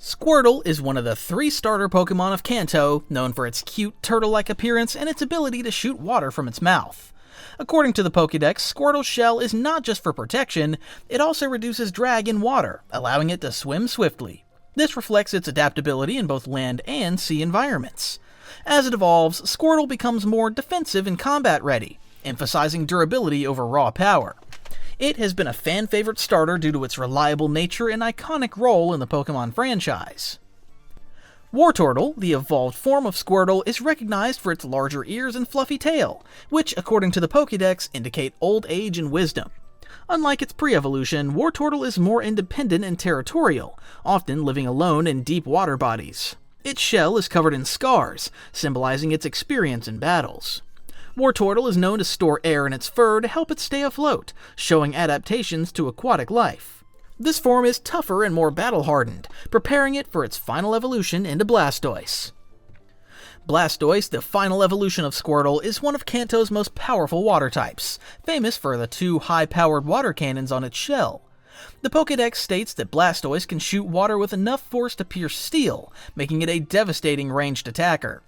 Squirtle is one of the 3 starter Pokemon of Kanto, known for its cute turtle-like appearance and its ability to shoot water from its mouth. According to the Pokédex, Squirtle's shell is not just for protection, it also reduces drag in water, allowing it to swim swiftly. This reflects its adaptability in both land and sea environments. As it evolves, Squirtle becomes more defensive and combat-ready, emphasizing durability over raw power. It has been a fan-favorite starter due to its reliable nature and iconic role in the Pokemon franchise. Wartortle, the evolved form of Squirtle, is recognized for its larger ears and fluffy tail, which, according to the Pokédex, indicate old age and wisdom. Unlike its pre-evolution, Wartortle is more independent and territorial, often living alone in deep water bodies. Its shell is covered in scars, symbolizing its experience in battles. Wartortle is known to store air in its fur to help it stay afloat, showing adaptations to aquatic life. This form is tougher and more battle-hardened, preparing it for its final evolution into Blastoise. Blastoise, the final evolution of Squirtle, is one of Kanto's most powerful water types, famous for the 2 high-powered water cannons on its shell. The Pokédex states that Blastoise can shoot water with enough force to pierce steel, making it a devastating ranged attacker.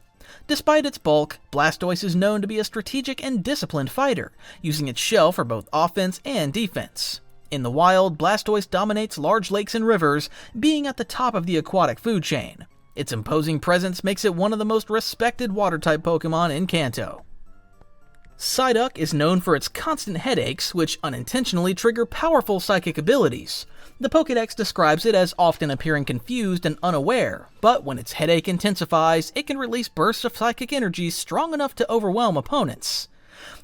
Despite its bulk, Blastoise is known to be a strategic and disciplined fighter, using its shell for both offense and defense. In the wild, Blastoise dominates large lakes and rivers, being at the top of the aquatic food chain. Its imposing presence makes it one of the most respected water-type Pokemon in Kanto. Psyduck is known for its constant headaches, which unintentionally trigger powerful psychic abilities. The Pokédex describes it as often appearing confused and unaware, but when its headache intensifies, it can release bursts of psychic energy strong enough to overwhelm opponents.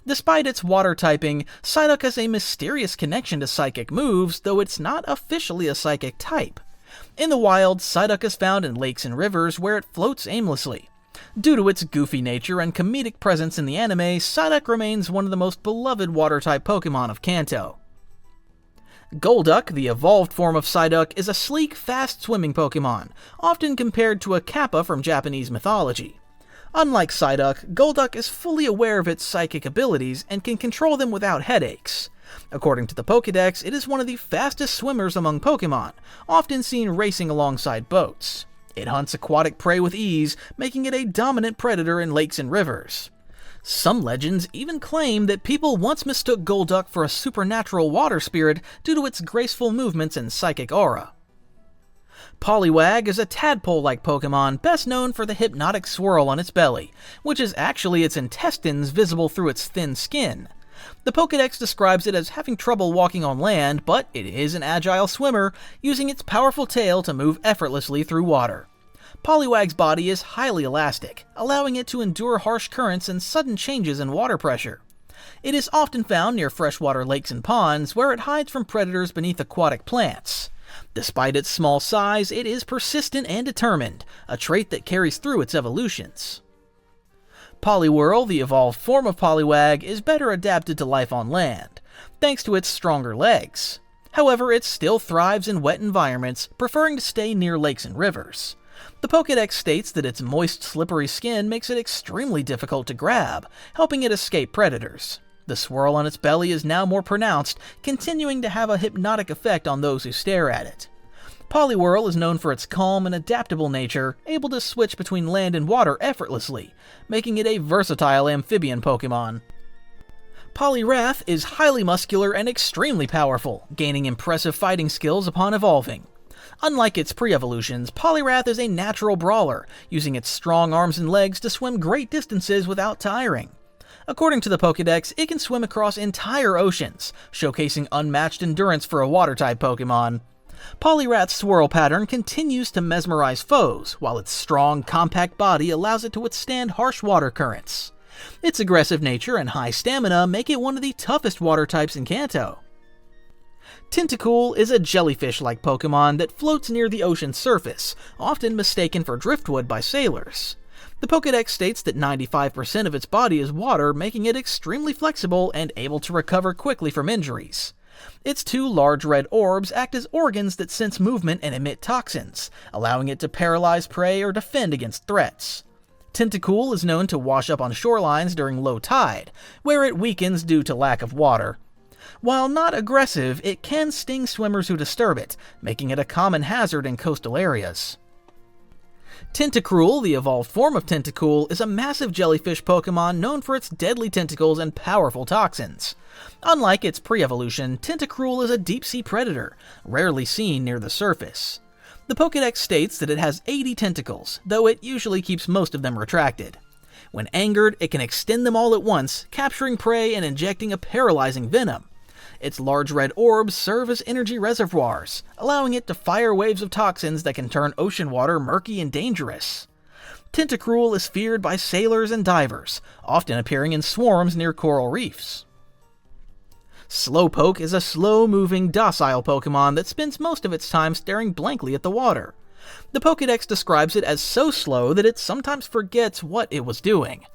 Despite its water typing, Psyduck has a mysterious connection to psychic moves, though it's not officially a psychic type. In the wild, Psyduck is found in lakes and rivers where it floats aimlessly. Due to its goofy nature and comedic presence in the anime, Psyduck remains one of the most beloved water-type Pokemon of Kanto. Golduck, the evolved form of Psyduck, is a sleek, fast-swimming Pokemon, often compared to a Kappa from Japanese mythology. Unlike Psyduck, Golduck is fully aware of its psychic abilities and can control them without headaches. According to the Pokédex, it is one of the fastest swimmers among Pokemon, often seen racing alongside boats. It hunts aquatic prey with ease, making it a dominant predator in lakes and rivers. Some legends even claim that people once mistook Golduck for a supernatural water spirit due to its graceful movements and psychic aura. Poliwag is a tadpole-like Pokemon best known for the hypnotic swirl on its belly, which is actually its intestines visible through its thin skin. The Pokédex describes it as having trouble walking on land, but it is an agile swimmer, using its powerful tail to move effortlessly through water. Poliwag's body is highly elastic, allowing it to endure harsh currents and sudden changes in water pressure. It is often found near freshwater lakes and ponds, where it hides from predators beneath aquatic plants. Despite its small size, it is persistent and determined, a trait that carries through its evolutions. Poliwhirl, the evolved form of Poliwag, is better adapted to life on land, thanks to its stronger legs. However, it still thrives in wet environments, preferring to stay near lakes and rivers. The Pokédex states that its moist, slippery skin makes it extremely difficult to grab, helping it escape predators. The swirl on its belly is now more pronounced, continuing to have a hypnotic effect on those who stare at it. Poliwhirl is known for its calm and adaptable nature, able to switch between land and water effortlessly, making it a versatile amphibian Pokemon. Poliwrath is highly muscular and extremely powerful, gaining impressive fighting skills upon evolving. Unlike its pre-evolutions, Poliwrath is a natural brawler, using its strong arms and legs to swim great distances without tiring. According to the Pokédex, it can swim across entire oceans, showcasing unmatched endurance for a water-type Pokemon. Poliwrath's swirl pattern continues to mesmerize foes, while its strong, compact body allows it to withstand harsh water currents. Its aggressive nature and high stamina make it one of the toughest water types in Kanto. Tentacool is a jellyfish-like Pokemon that floats near the ocean's surface, often mistaken for driftwood by sailors. The Pokédex states that 95% of its body is water, making it extremely flexible and able to recover quickly from injuries. Its 2 large red orbs act as organs that sense movement and emit toxins, allowing it to paralyze prey or defend against threats. Tentacool is known to wash up on shorelines during low tide, where it weakens due to lack of water. While not aggressive, it can sting swimmers who disturb it, making it a common hazard in coastal areas. Tentacruel, the evolved form of Tentacool, is a massive jellyfish Pokemon known for its deadly tentacles and powerful toxins. Unlike its pre-evolution, Tentacruel is a deep-sea predator, rarely seen near the surface. The Pokédex states that it has 80 tentacles, though it usually keeps most of them retracted. When angered, it can extend them all at once, capturing prey and injecting a paralyzing venom. Its large red orbs serve as energy reservoirs, allowing it to fire waves of toxins that can turn ocean water murky and dangerous. Tentacruel is feared by sailors and divers, often appearing in swarms near coral reefs. Slowpoke is a slow-moving, docile Pokemon that spends most of its time staring blankly at the water. The Pokédex describes it as so slow that it sometimes forgets what it was doing.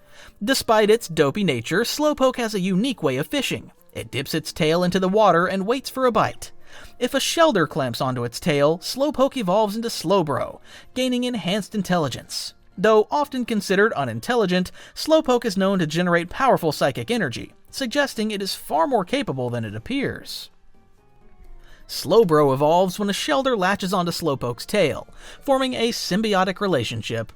Despite its dopey nature, Slowpoke has a unique way of fishing. It dips its tail into the water and waits for a bite. If a Shelder clamps onto its tail, Slowpoke evolves into Slowbro, gaining enhanced intelligence. Though often considered unintelligent, Slowpoke is known to generate powerful psychic energy, suggesting it is far more capable than it appears. Slowbro evolves when a Shelder latches onto Slowpoke's tail, forming a symbiotic relationship.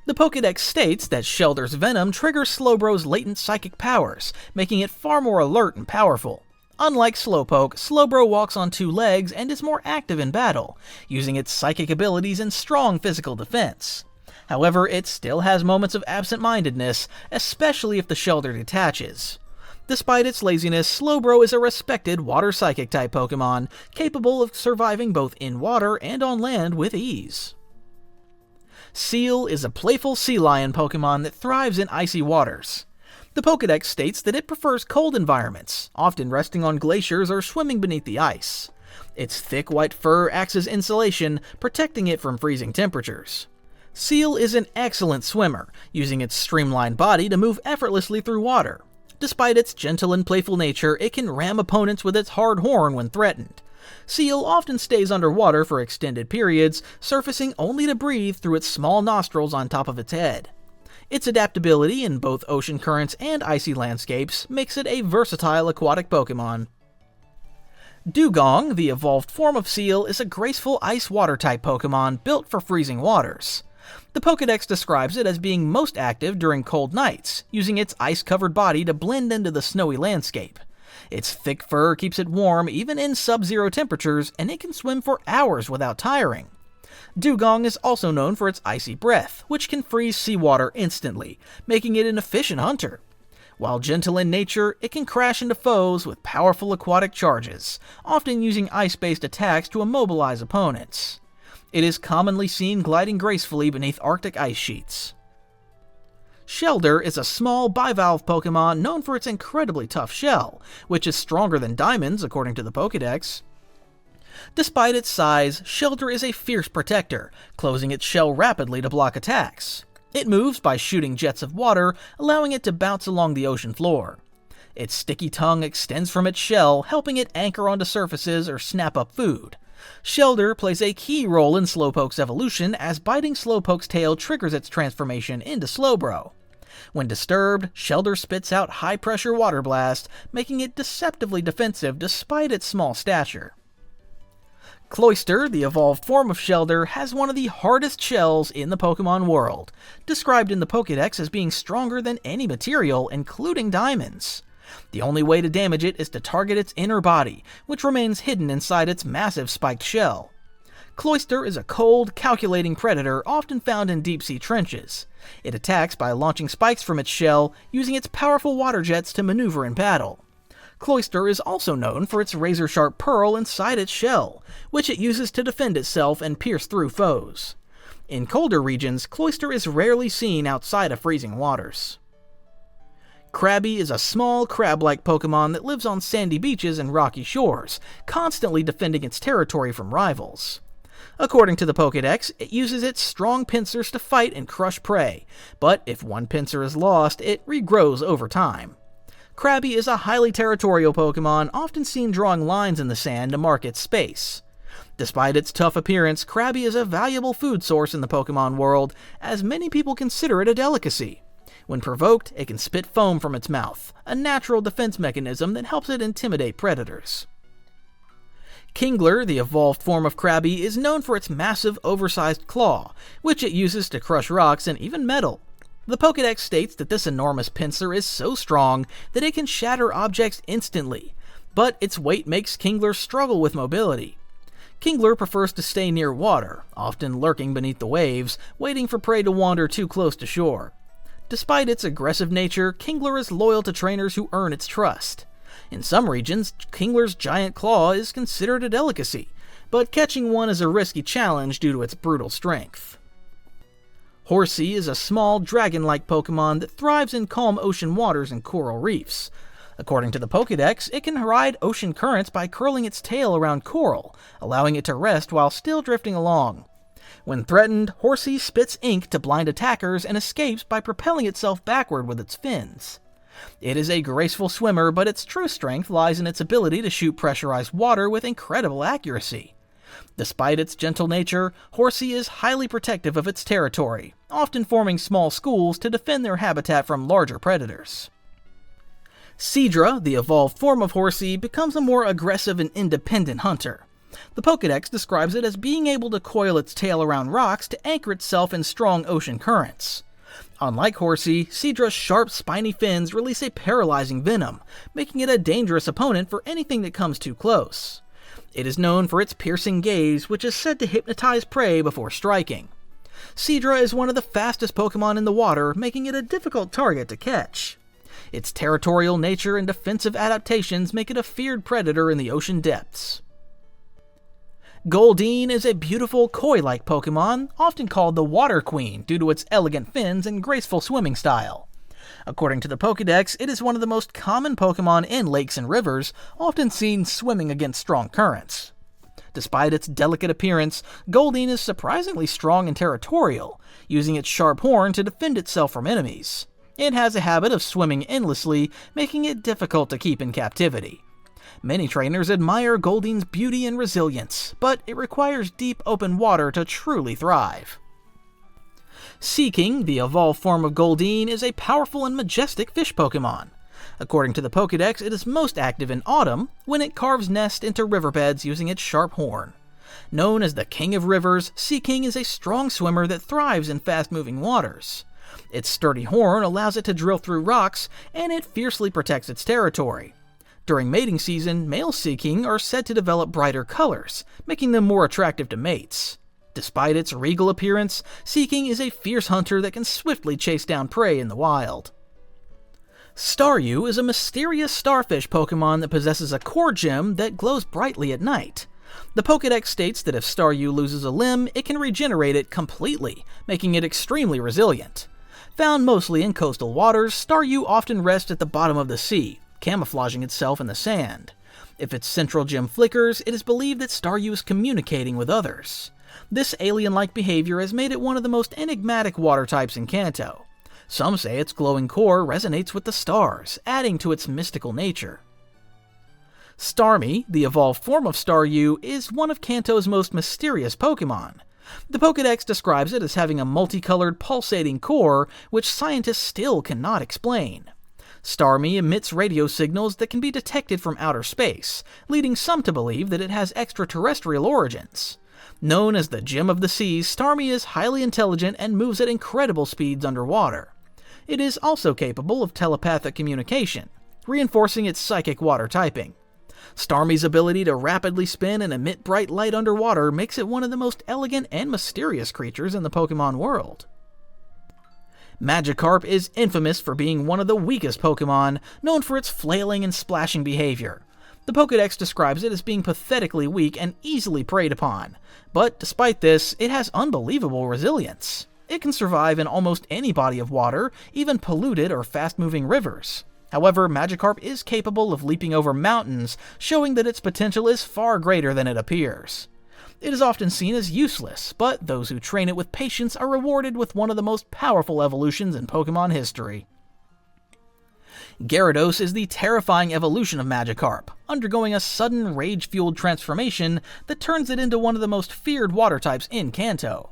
The Pokédex states that Shelder's venom triggers Slowbro's latent psychic powers, making it far more alert and powerful. Unlike Slowpoke, Slowbro walks on two legs and is more active in battle, using its psychic abilities and strong physical defense. However, it still has moments of absent-mindedness, especially if the Shelder detaches. Despite its laziness, Slowbro is a respected water psychic type Pokemon, capable of surviving both in water and on land with ease. Seal is a playful sea lion Pokemon that thrives in icy waters. The Pokédex states that it prefers cold environments, often resting on glaciers or swimming beneath the ice. Its thick white fur acts as insulation, protecting it from freezing temperatures. Seal is an excellent swimmer, using its streamlined body to move effortlessly through water. Despite its gentle and playful nature, it can ram opponents with its hard horn when threatened. Seal often stays underwater for extended periods, surfacing only to breathe through its small nostrils on top of its head. Its adaptability in both ocean currents and icy landscapes makes it a versatile aquatic Pokemon. Dugong, the evolved form of Seal, is a graceful ice-water type Pokemon built for freezing waters. The Pokédex describes it as being most active during cold nights, using its ice-covered body to blend into the snowy landscape. Its thick fur keeps it warm even in sub-zero temperatures, and it can swim for hours without tiring. Dugong is also known for its icy breath, which can freeze seawater instantly, making it an efficient hunter. While gentle in nature, it can crash into foes with powerful aquatic charges, often using ice-based attacks to immobilize opponents. It is commonly seen gliding gracefully beneath Arctic ice sheets. Shelder is a small bivalve Pokemon known for its incredibly tough shell, which is stronger than diamonds according to the Pokédex. Despite its size, Shelder is a fierce protector, closing its shell rapidly to block attacks. It moves by shooting jets of water, allowing it to bounce along the ocean floor. Its sticky tongue extends from its shell, helping it anchor onto surfaces or snap up food. Shelder plays a key role in Slowpoke's evolution, as biting Slowpoke's tail triggers its transformation into Slowbro. When disturbed, Shelder spits out high-pressure water blast, making it deceptively defensive despite its small stature. Cloyster, the evolved form of Shelder, has one of the hardest shells in the Pokemon world, described in the Pokédex as being stronger than any material, including diamonds. The only way to damage it is to target its inner body, which remains hidden inside its massive spiked shell. Cloyster is a cold, calculating predator often found in deep-sea trenches. It attacks by launching spikes from its shell, using its powerful water jets to maneuver in battle. Cloyster is also known for its razor-sharp pearl inside its shell, which it uses to defend itself and pierce through foes. In colder regions, Cloyster is rarely seen outside of freezing waters. Krabby is a small, crab-like Pokemon that lives on sandy beaches and rocky shores, constantly defending its territory from rivals. According to the Pokédex, it uses its strong pincers to fight and crush prey, but if one pincer is lost, it regrows over time. Krabby is a highly territorial Pokemon, often seen drawing lines in the sand to mark its space. Despite its tough appearance, Krabby is a valuable food source in the Pokemon world, as many people consider it a delicacy. When provoked, it can spit foam from its mouth, a natural defense mechanism that helps it intimidate predators. Kingler, the evolved form of Krabby, is known for its massive, oversized claw, which it uses to crush rocks and even metal. The Pokédex states that this enormous pincer is so strong that it can shatter objects instantly, but its weight makes Kingler struggle with mobility. Kingler prefers to stay near water, often lurking beneath the waves, waiting for prey to wander too close to shore. Despite its aggressive nature, Kingler is loyal to trainers who earn its trust. In some regions, Kingler's giant claw is considered a delicacy, but catching one is a risky challenge due to its brutal strength. Horsea is a small, dragon-like Pokémon that thrives in calm ocean waters and coral reefs. According to the Pokédex, it can ride ocean currents by curling its tail around coral, allowing it to rest while still drifting along. When threatened, Horsea spits ink to blind attackers and escapes by propelling itself backward with its fins. It is a graceful swimmer, but its true strength lies in its ability to shoot pressurized water with incredible accuracy. Despite its gentle nature, Horsea is highly protective of its territory, often forming small schools to defend their habitat from larger predators. Seadra, the evolved form of Horsea, becomes a more aggressive and independent hunter. The Pokédex describes it as being able to coil its tail around rocks to anchor itself in strong ocean currents. Unlike Horsea, Seadra's sharp, spiny fins release a paralyzing venom, making it a dangerous opponent for anything that comes too close. It is known for its piercing gaze, which is said to hypnotize prey before striking. Seadra is one of the fastest Pokémon in the water, making it a difficult target to catch. Its territorial nature and defensive adaptations make it a feared predator in the ocean depths. Goldeen is a beautiful, koi-like Pokémon, often called the Water Queen due to its elegant fins and graceful swimming style. According to the Pokédex, it is one of the most common Pokémon in lakes and rivers, often seen swimming against strong currents. Despite its delicate appearance, Goldeen is surprisingly strong and territorial, using its sharp horn to defend itself from enemies. It has a habit of swimming endlessly, making it difficult to keep in captivity. Many trainers admire Goldeen's beauty and resilience, but it requires deep open water to truly thrive. Seaking, the evolved form of Goldeen, is a powerful and majestic fish Pokémon. According to the Pokédex, it is most active in autumn, when it carves nests into riverbeds using its sharp horn. Known as the King of Rivers, Seaking is a strong swimmer that thrives in fast-moving waters. Its sturdy horn allows it to drill through rocks, and it fiercely protects its territory. During mating season, male Seaking are said to develop brighter colors, making them more attractive to mates. Despite its regal appearance, Seaking is a fierce hunter that can swiftly chase down prey in the wild. Staryu is a mysterious starfish Pokémon that possesses a core gem that glows brightly at night. The Pokédex states that if Staryu loses a limb, it can regenerate it completely, making it extremely resilient. Found mostly in coastal waters, Staryu often rests at the bottom of the sea, camouflaging itself in the sand. If its central gem flickers, it is believed that Staryu is communicating with others. This alien-like behavior has made it one of the most enigmatic water types in Kanto. Some say its glowing core resonates with the stars, adding to its mystical nature. Starmie, the evolved form of Staryu, is one of Kanto's most mysterious Pokémon. The Pokédex describes it as having a multicolored, pulsating core, which scientists still cannot explain. Starmie emits radio signals that can be detected from outer space, leading some to believe that it has extraterrestrial origins. Known as the Gem of the Seas, Starmie is highly intelligent and moves at incredible speeds underwater. It is also capable of telepathic communication, reinforcing its psychic water typing. Starmie's ability to rapidly spin and emit bright light underwater makes it one of the most elegant and mysterious creatures in the Pokémon world. Magikarp is infamous for being one of the weakest Pokémon, known for its flailing and splashing behavior. The Pokédex describes it as being pathetically weak and easily preyed upon, but despite this, it has unbelievable resilience. It can survive in almost any body of water, even polluted or fast-moving rivers. However, Magikarp is capable of leaping over mountains, showing that its potential is far greater than it appears. It is often seen as useless, but those who train it with patience are rewarded with one of the most powerful evolutions in Pokémon history. Gyarados is the terrifying evolution of Magikarp, undergoing a sudden rage-fueled transformation that turns it into one of the most feared water types in Kanto.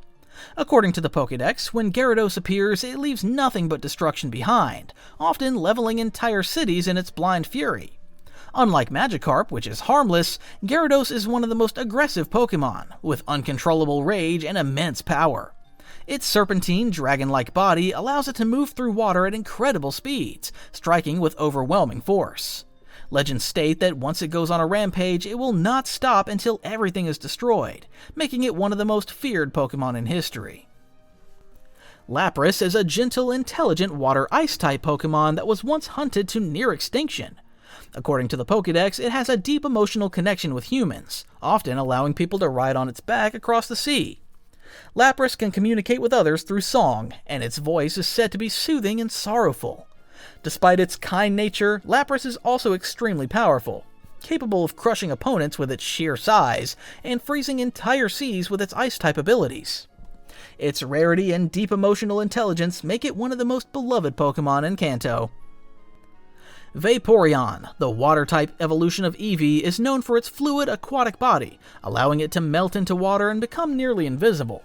According to the Pokédex, when Gyarados appears, it leaves nothing but destruction behind, often leveling entire cities in its blind fury. Unlike Magikarp, which is harmless, Gyarados is one of the most aggressive Pokémon, with uncontrollable rage and immense power. Its serpentine, dragon-like body allows it to move through water at incredible speeds, striking with overwhelming force. Legends state that once it goes on a rampage, it will not stop until everything is destroyed, making it one of the most feared Pokémon in history. Lapras is a gentle, intelligent water-ice type Pokémon that was once hunted to near extinction. According to the Pokédex, it has a deep emotional connection with humans, often allowing people to ride on its back across the sea. Lapras can communicate with others through song, and its voice is said to be soothing and sorrowful. Despite its kind nature, Lapras is also extremely powerful, capable of crushing opponents with its sheer size, and freezing entire seas with its ice-type abilities. Its rarity and deep emotional intelligence make it one of the most beloved Pokémon in Kanto. Vaporeon, the water-type evolution of Eevee, is known for its fluid aquatic body, allowing it to melt into water and become nearly invisible.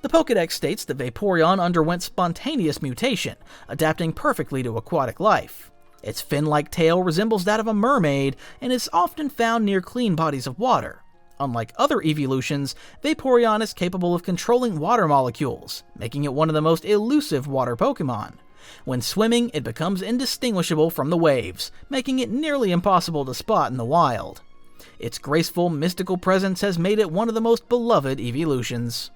The Pokédex states that Vaporeon underwent spontaneous mutation, adapting perfectly to aquatic life. Its fin-like tail resembles that of a mermaid and is often found near clean bodies of water. Unlike other evolutions, Vaporeon is capable of controlling water molecules, making it one of the most elusive water Pokémon. When swimming, it becomes indistinguishable from the waves, making it nearly impossible to spot in the wild. Its graceful, mystical presence has made it one of the most beloved evolutions.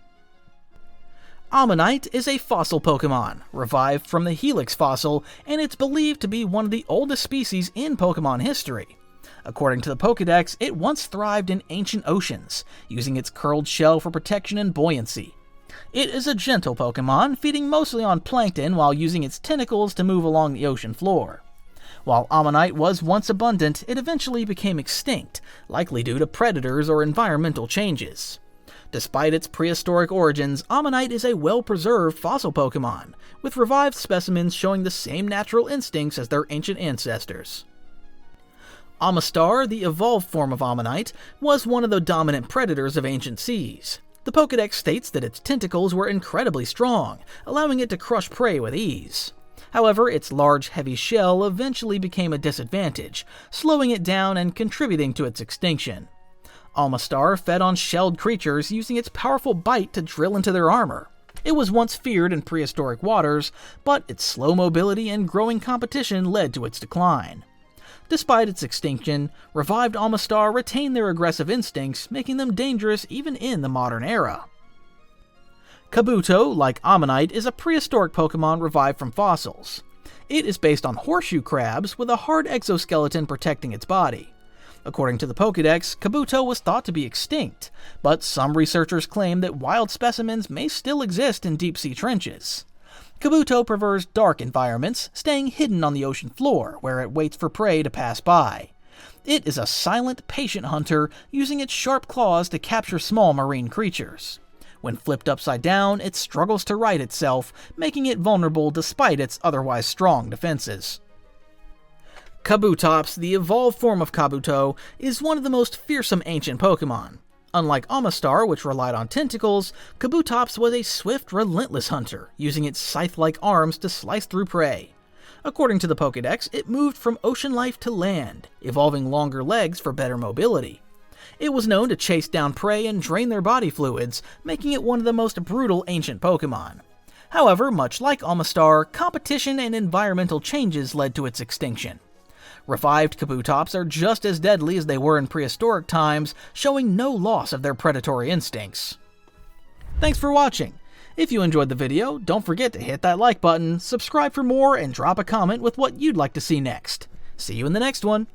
Ammonite is a fossil Pokémon, revived from the Helix fossil, and it's believed to be one of the oldest species in Pokémon history. According to the Pokédex, it once thrived in ancient oceans, using its curled shell for protection and buoyancy. It is a gentle Pokémon, feeding mostly on plankton while using its tentacles to move along the ocean floor. While Ammonite was once abundant, it eventually became extinct, likely due to predators or environmental changes. Despite its prehistoric origins, Ammonite is a well-preserved fossil Pokémon, with revived specimens showing the same natural instincts as their ancient ancestors. Amistar, the evolved form of Ammonite, was one of the dominant predators of ancient seas. The Pokédex states that its tentacles were incredibly strong, allowing it to crush prey with ease. However, its large, heavy shell eventually became a disadvantage, slowing it down and contributing to its extinction. Amistar fed on shelled creatures, using its powerful bite to drill into their armor. It was once feared in prehistoric waters, but its slow mobility and growing competition led to its decline. Despite its extinction, revived Amistar retain their aggressive instincts, making them dangerous even in the modern era. Kabuto, like Ammonite, is a prehistoric Pokémon revived from fossils. It is based on horseshoe crabs with a hard exoskeleton protecting its body. According to the Pokédex, Kabuto was thought to be extinct, but some researchers claim that wild specimens may still exist in deep-sea trenches. Kabuto prefers dark environments, staying hidden on the ocean floor, where it waits for prey to pass by. It is a silent, patient hunter, using its sharp claws to capture small marine creatures. When flipped upside down, it struggles to right itself, making it vulnerable despite its otherwise strong defenses. Kabutops, the evolved form of Kabuto, is one of the most fearsome ancient Pokémon. Unlike Amistar, which relied on tentacles, Kabutops was a swift, relentless hunter, using its scythe-like arms to slice through prey. According to the Pokédex, it moved from ocean life to land, evolving longer legs for better mobility. It was known to chase down prey and drain their body fluids, making it one of the most brutal ancient Pokémon. However, much like Amistar, competition and environmental changes led to its extinction. Revived Kabutops are just as deadly as they were in prehistoric times, showing no loss of their predatory instincts. Thanks for watching. If you enjoyed the video, don't forget to hit that like button, subscribe for more, and drop a comment with what you'd like to see next. See you in the next one.